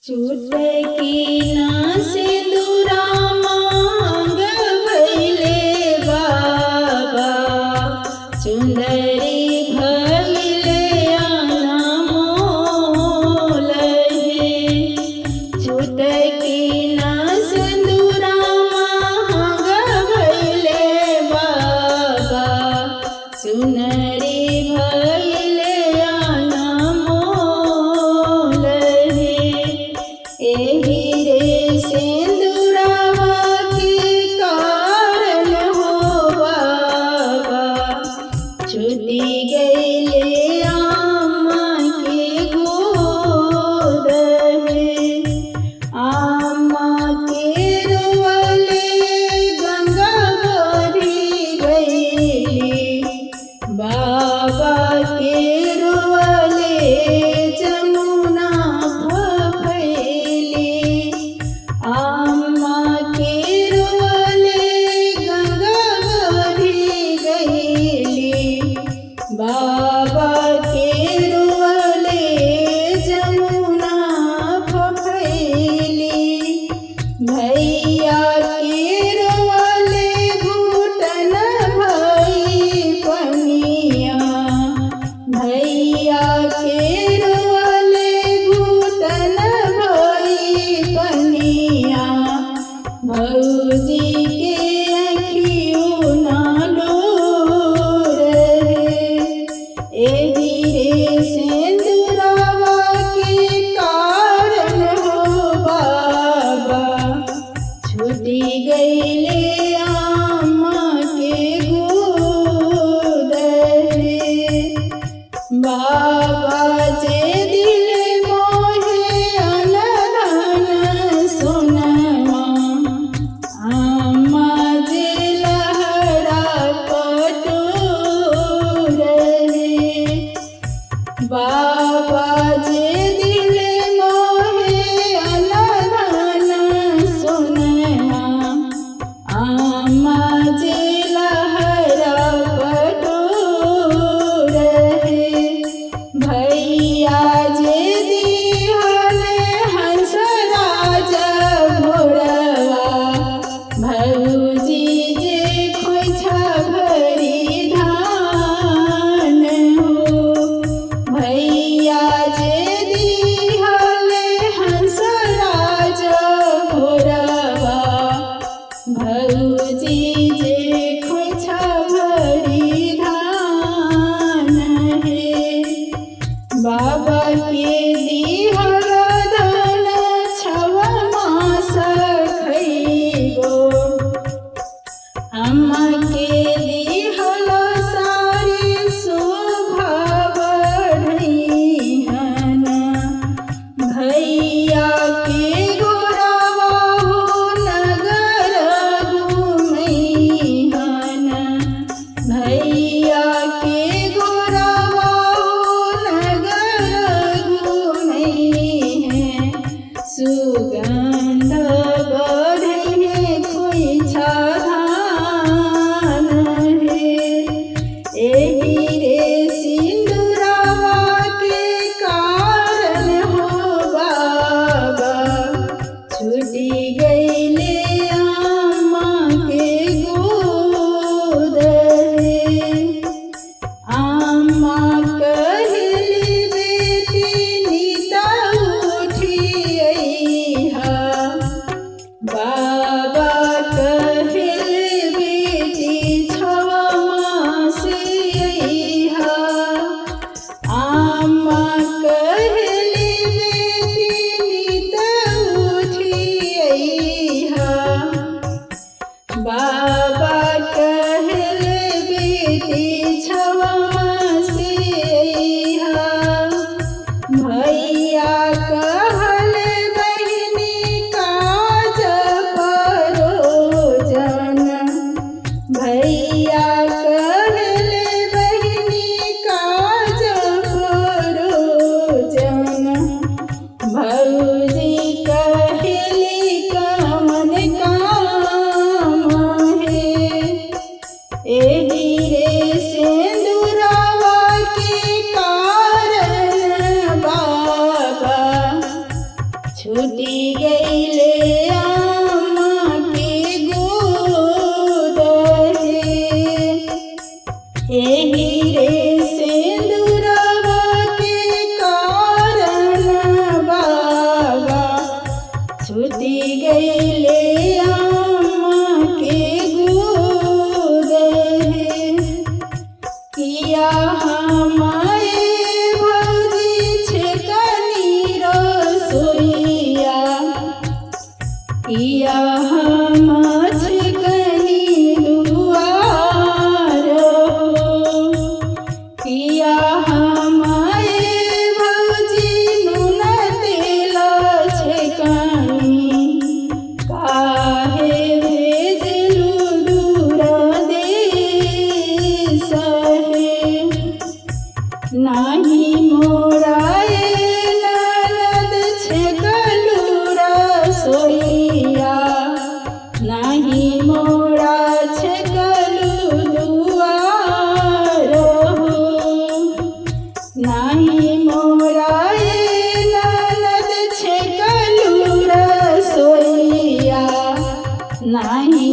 चुटकी ना सिंदूरा मांग भइले बाबा, चुंदरी भइले अनमोल हे। चुटकी ना सिंदूरा मांग भइले बाबा, चुनरी भइले अनमोल हे। एही रे सिंदूरा छूटी गईले अम्मा के गोद हे। एही रे सिंदूरवा के कारण बाबा छूटी गईले अम्मा के गोद हे। किया हमारे भौजी छेकनी रसोइया, किया हम छेकनी दुआर हो। किया हमारे भौजी नून तेल छेकनी, काहे भेजलू दूर देश हे। नाही मोराए ननद छेकलू रसोइया, नाही मोरा छेकलू दुआर हो। नाही मोराए ननद छेकलू रसोइया, नाही